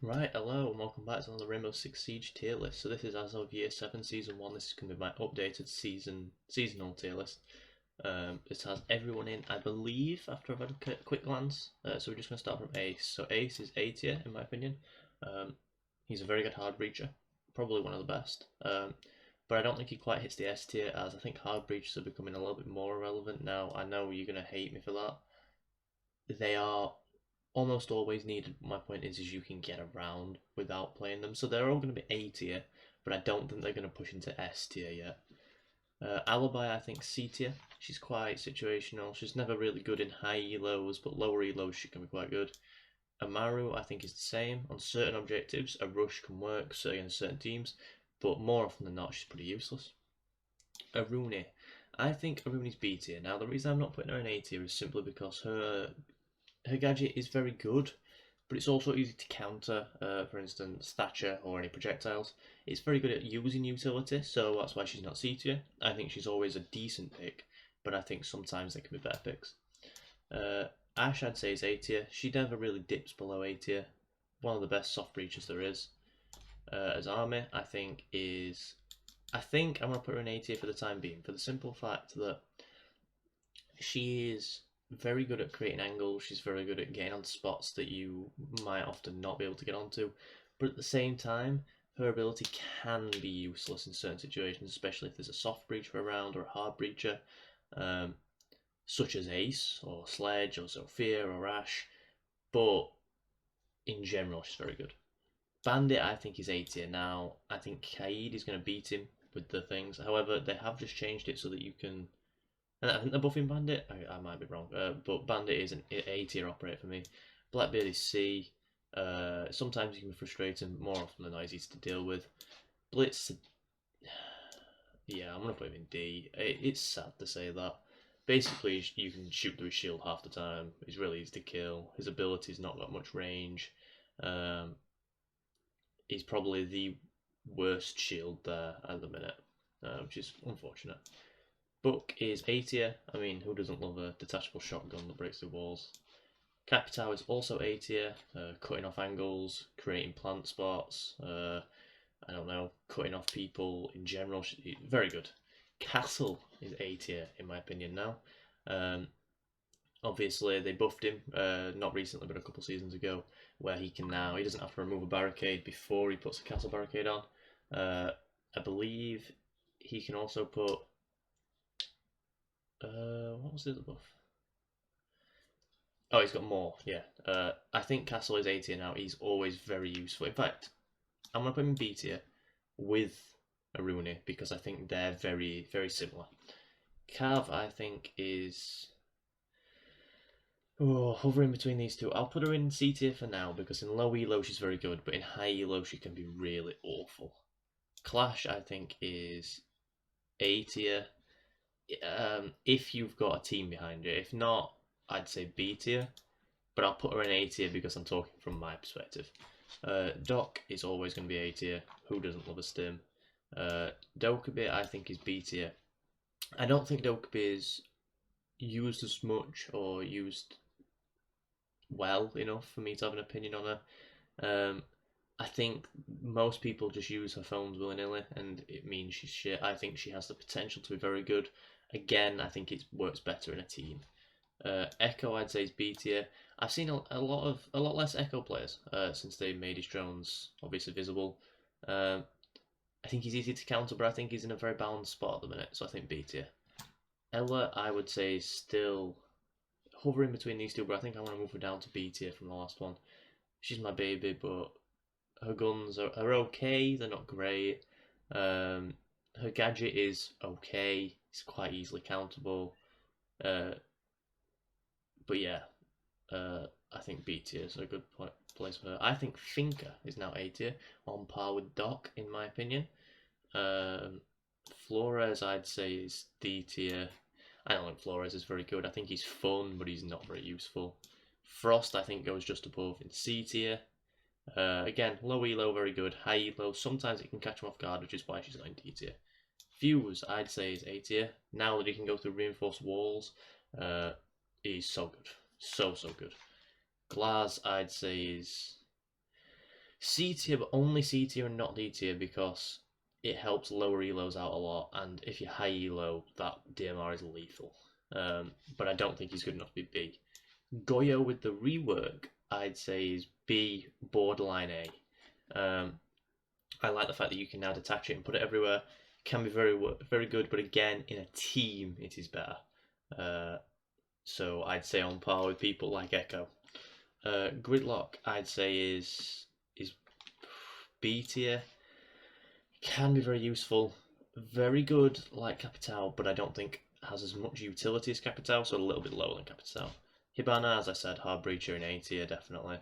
Right, hello and welcome back to another Rainbow Six Siege tier list. So this is as of Year 7 Season 1, this is going to be my updated seasonal tier list. It has everyone in, I believe, after I've had a quick glance. So we're just going to start from Ace. So Ace is A tier, in my opinion. He's a very good hard breacher, probably one of the best. But I don't think he quite hits the S tier, as I think hard breachers are becoming a little bit more relevant now. I know you're going to hate me for that. They are almost always needed. My point is you can get around without playing them. So they're all going to be A tier, but I don't think they're going to push into S tier yet. Alibi, I think C tier. She's quite situational. She's never really good in high elos, but lower elos she can be quite good. Amaru, I think, is the same. On certain objectives, a rush can work against certain teams, but more often than not, she's pretty useless. Rooney, I think Rooney's B tier. Now, the reason I'm not putting her in A tier is simply because her gadget is very good, but it's also easy to counter, for instance, Thatcher or any projectiles. It's very good at using utility, so that's why she's not C tier. I think she's always a decent pick, but I think sometimes there can be better picks. Ash, I'd say, is A tier. She never really dips below A tier. One of the best soft breachers there is. As Army, I think I'm going to put her in A tier for the time being, for the simple fact that she is very good at creating angles. She's very good at getting on spots that you might often not be able to get onto. But at the same time, her ability can be useless in certain situations, especially if there's a soft breacher around or a hard breacher, such as Ace or Sledge or Sophia or Ash. But in general, she's very good. Bandit, I think, is A tier now. I think Kaid is going to beat him with the things. However, they have just changed it so that you can. And I think they're buffing Bandit. I might be wrong, but Bandit is an A tier operator for me. Blackbeard is C. Sometimes he can be frustrating. More often than not, he's easy to deal with. Blitz, yeah, I'm gonna put him in D. It's sad to say that. Basically, you can shoot through his shield half the time. He's really easy to kill. His ability's not got much range. He's probably the worst shield there at the minute, which is unfortunate. Book is A tier. I mean, who doesn't love a detachable shotgun that breaks through walls? Capital is also A tier, cutting off angles, creating plant spots, I don't know, cutting off people in general. Very good. Castle is A tier, in my opinion, now. Obviously, they buffed him, not recently, but a couple seasons ago, where he doesn't have to remove a barricade before he puts a castle barricade on. I believe he can also put. What was the other buff? Oh, he's got more, yeah. I think Castle is A tier now. He's always very useful. In fact, I'm going to put him in B tier with a Rooney because I think they're very, very similar. Cav, I think, is hovering between these two. I'll put her in C tier for now because in low elo she's very good, but in high elo she can be really awful. Clash, I think, is A tier. If you've got a team behind you. If not, I'd say B tier, but I'll put her in A tier because I'm talking from my perspective. Doc is always going to be A tier. Who doesn't love a stim? Dokkaebi, I think, is B tier. I don't think Dokkaebi is used as much or used well enough for me to have an opinion on her. I think most people just use her phones willy-nilly and it means she's shit. I think she has the potential to be very good. Again, I think it works better in a team. Echo, I'd say, is B tier. I've seen a lot less Echo players since they made his drones obviously visible. I think he's easy to counter, but I think he's in a very balanced spot at the minute, so I think B tier. Ella, I would say, is still hovering between these two, but I think I want to move her down to B tier from the last one. She's my baby, but her guns are okay. They're not great. Her gadget is okay. It's quite easily countable. But yeah, I think B tier is a good place for her. I think Finka is now A tier, on par with Doc, in my opinion. Flores, I'd say, is D tier. I don't think Flores is very good. I think he's fun, but he's not very useful. Frost, I think, goes just above in C tier. Again, low elo, very good. High elo, sometimes it can catch him off guard, which is why she's not in D tier. Fuse, I'd say, is A tier. Now that he can go through reinforced walls, he's so good. So good. Glass, I'd say, is C tier, but only C tier and not D tier because it helps lower elos out a lot, and if you're high elo, that DMR is lethal. But I don't think he's good enough to be B. Goyo with the rework, I'd say is B, borderline A. I like the fact that you can now detach it and put it everywhere. Can be very good, but again, in a team, it is better. So I'd say on par with people like Echo. Gridlock, I'd say is B tier. Can be very useful, very good like Capital, but I don't think has as much utility as Capital, so a little bit lower than Capital. Hibana, as I said, hard breacher in A tier, definitely.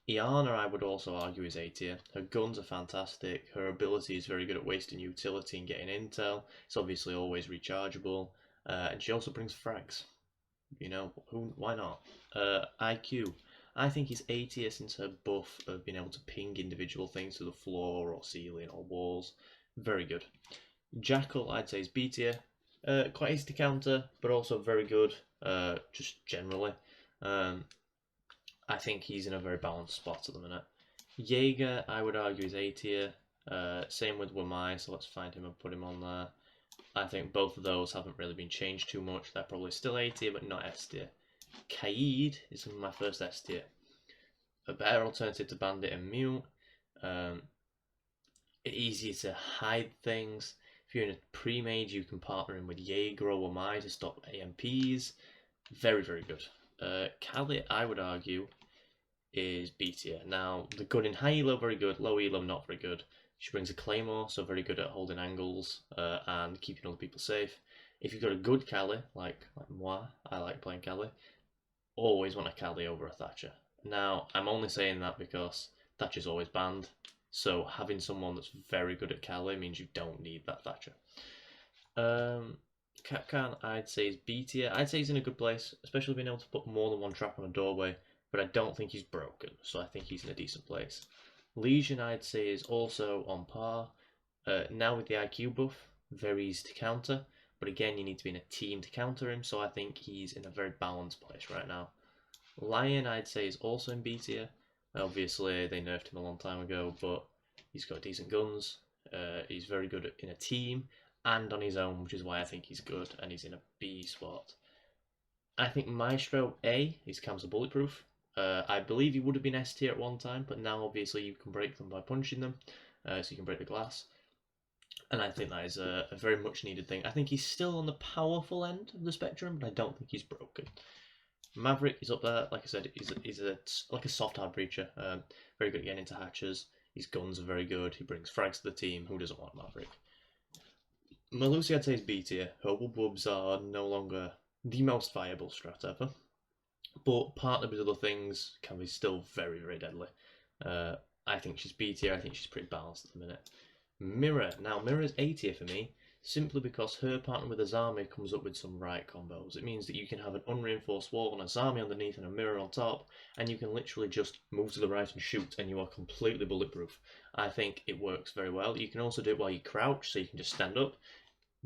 Iana, I would also argue, is A tier. Her guns are fantastic. Her ability is very good at wasting utility and getting intel. It's obviously always rechargeable, and she also brings frags. You know, why not? IQ. I think he's A tier since her buff of being able to ping individual things to the floor or ceiling or walls. Very good. Jackal, I'd say, is B tier. Quite easy to counter, but also very good, just generally. I think he's in a very balanced spot at the minute. Jaeger, I would argue, is A tier. Same with Wamai, so let's find him and put him on there. I think both of those haven't really been changed too much. They're probably still A tier, but not S tier. Kaid is my first S tier. A better alternative to Bandit and Mute. Easier to hide things. If you're in a pre-mage, you can partner in with Jaeger or Wamai to stop AMPs. Very, very good. Kali, I would argue, is B tier. Now, the good in high elo, very good. Low elo, not very good. She brings a claymore, so very good at holding angles and keeping other people safe. If you've got a good Kali, like moi, I like playing Kali, always want a Kali over a Thatcher. Now, I'm only saying that because Thatcher's always banned, so having someone that's very good at Kali means you don't need that Thatcher. Capcom, I'd say, is B tier. I'd say he's in a good place, especially being able to put more than one trap on a doorway, but I don't think he's broken, so I think he's in a decent place. Legion, I'd say, is also on par. Now with the IQ buff, very easy to counter, but again, you need to be in a team to counter him, so I think he's in a very balanced place right now. Lion, I'd say, is also in B tier. Obviously, they nerfed him a long time ago, but he's got decent guns. He's very good in a team and on his own, which is why I think he's good, and he's in a B spot. I think Maestro A is Cam's bulletproof. I believe he would have been S tier at one time, but now obviously you can break them by punching them, so you can break the glass. And I think that is a very much needed thing. I think he's still on the powerful end of the spectrum, but I don't think he's broken. Maverick is up there, like I said, he's like a soft hard breacher. Very good at getting into hatches. His guns are very good. He brings frags to the team. Who doesn't want Maverick? Melusi, I'd say, is B tier. Her wubs are no longer the most viable strat ever, but partnered with other things can be still very, very deadly. I think she's B tier. I think she's pretty balanced at the minute. Mirror. Now, Mirror's A tier for me, simply because her partner with Azami comes up with some right combos. It means that you can have an unreinforced wall and Azami underneath and a mirror on top, and you can literally just move to the right and shoot, and you are completely bulletproof. I think it works very well. You can also do it while you crouch, so you can just stand up.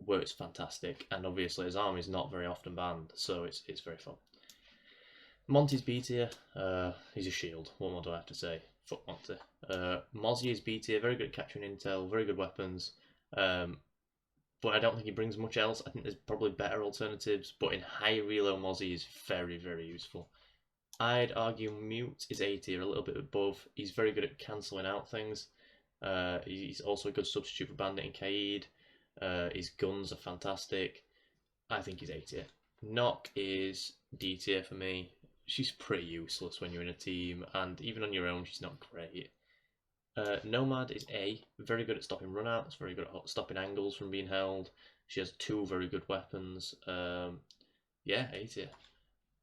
Works fantastic, and obviously Azami is not very often banned, so it's very fun. Monty's B tier. He's a shield. What more do I have to say? Fuck Monty. Mozzie is B tier. Very good at capturing intel. Very good weapons. But I don't think he brings much else. I think there's probably better alternatives. But in high relo, Mozzie is very, very useful. I'd argue Mute is A tier, a little bit above. He's very good at cancelling out things. He's also a good substitute for Bandit and Kaid. His guns are fantastic. I think he's A tier. Nock is D tier for me. She's pretty useless when you're in a team, and even on your own, she's not great. Nomad is A, very good at stopping runouts, very good at stopping angles from being held. She has two very good weapons. Yeah, A tier.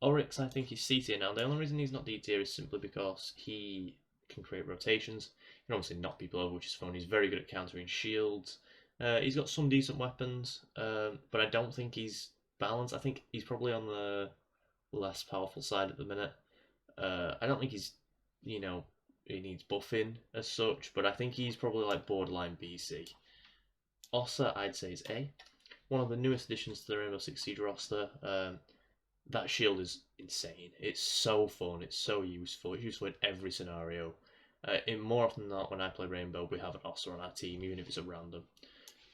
Oryx, I think, is C tier now. The only reason he's not D tier is simply because he can create rotations. He can obviously knock people over, which is fun. He's very good at countering shields. He's got some decent weapons, but I don't think he's balanced. I think he's probably on the less powerful side at the minute. I don't think he's, he needs buffing as such, but I think he's probably like borderline BC. Ossa, I'd say, is A. One of the newest additions to the Rainbow Six Siege roster. That shield is insane. It's so fun. It's so useful. It's useful in every scenario. More often than not, when I play Rainbow, we have an Ossa on our team, even if it's a random.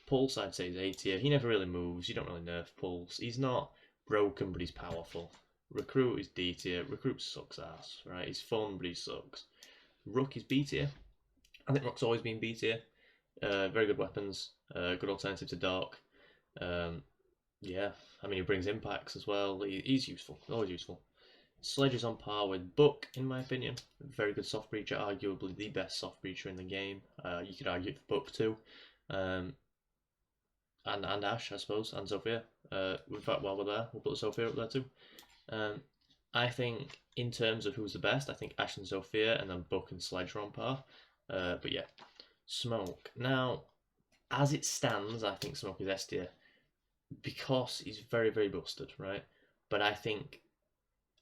Pulse, I'd say, is A tier. He never really moves. You don't really nerf Pulse. He's not broken, but he's powerful. Recruit is D tier. Recruit sucks ass, right? He's fun, but he sucks. Rook is B tier. I think Rook's always been B tier. Very good weapons. Good alternative to Dark. Yeah, I mean, he brings impacts as well. He's useful. Always useful. Sledge is on par with Buck, in my opinion. Very good soft breacher, arguably the best soft breacher in the game. You could argue for Buck too. And Ash, I suppose, and Sophia. In fact, while we're there, we'll put Sophia up there too. I think, in terms of who's the best, I think Ash and Sophia, and then Buck and Sledge are on par. But yeah, Smoke. Now, as it stands, I think Smoke is S tier because he's very, very busted, right? But I think,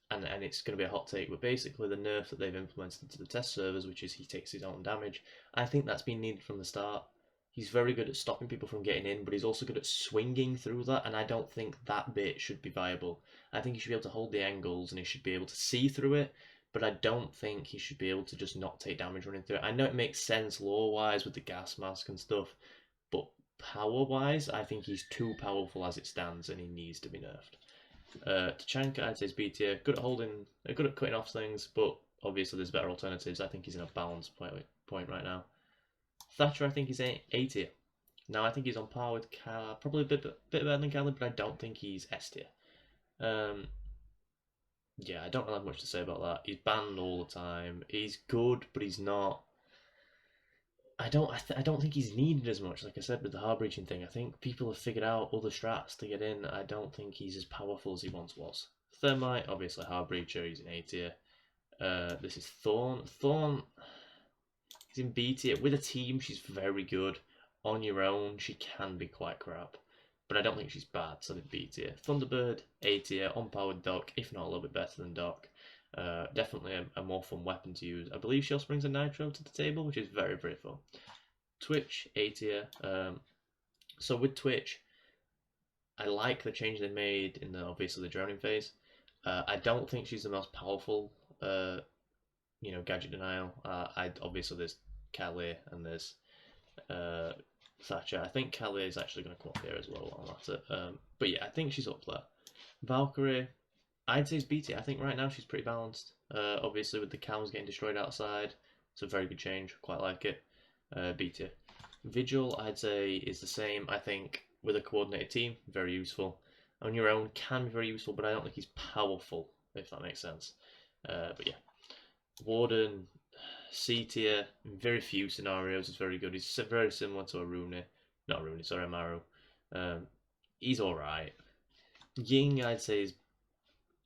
and it's going to be a hot take, but basically the nerf that they've implemented into the test servers, which is he takes his own damage, I think that's been needed from the start. He's very good at stopping people from getting in, but he's also good at swinging through that, and I don't think that bit should be viable. I think he should be able to hold the angles, and he should be able to see through it, but I don't think he should be able to just not take damage running through it. I know it makes sense lore-wise with the gas mask and stuff, but power-wise, I think he's too powerful as it stands, and he needs to be nerfed. Tachanka, I'd say, is B tier. Good at holding, good at cutting off things, but obviously there's better alternatives. I think he's in a balanced point right now. Thatcher, I think he's A tier. Now, I think he's on par with Cal, probably a bit better than Cali, but I don't think he's S tier. Yeah, I don't really have much to say about that. He's banned all the time. He's good, but he's not. I don't think he's needed as much. Like I said with the hard breaching thing, I think people have figured out other strats to get in. I don't think he's as powerful as he once was. Thermite, obviously hard breacher. He's in A tier. This is Thorn. Thorn, he's in B tier. With a team, she's very good. On your own, she can be quite crap, but I don't think she's bad, so they're B tier. Thunderbird, A tier, on par with Doc, if not a little bit better than Doc. Definitely a more fun weapon to use. I believe she also brings a Nitro to the table, which is very, very fun. Twitch, A tier. So with Twitch, I like the change they made in obviously the drowning phase. I don't think she's the most powerful, gadget denial. Obviously there's Kali and there's Thatcher. I think Kali is actually going to come up here as well while I'm at it. But yeah, I think she's up there. Valkyrie, I'd say it's B tier. I think right now she's pretty balanced. Obviously with the cams getting destroyed outside, it's a very good change. Quite like it. B tier. Vigil, I'd say, is the same. I think with a coordinated team, very useful. On your own, can be very useful, but I don't think he's powerful, if that makes sense. But yeah. Warden, C tier. In very few scenarios, is very good. He's very similar to a Rooney. Not a Rooney, sorry, a Maru. He's alright. Ying, I'd say, is...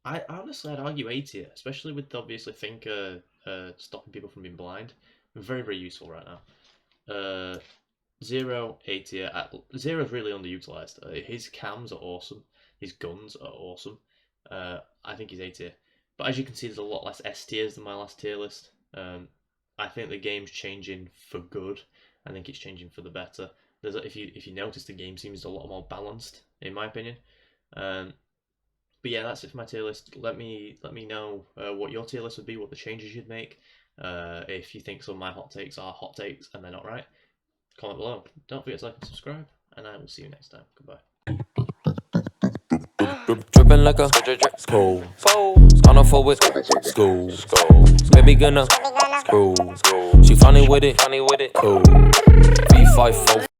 I'd argue A tier, especially with obviously Thinker stopping people from being blind. Very, very useful right now. Zero, A tier. Zero is really underutilized. His cams are awesome. His guns are awesome. I think he's A tier. But as you can see, there's a lot less S tiers than my last tier list. I think the game's changing for good. I think it's changing for the better. If you notice, the game seems a lot more balanced, in my opinion. But yeah, that's it for my tier list. Let me know what your tier list would be, what the changes you'd make. If you think some of my hot takes are hot takes and they're not right, comment below. Don't forget to like and subscribe, and I will see you next time. Goodbye. Dripping like a school. Gonna forward school. Baby gonna screw. She funny with it. Cool. V5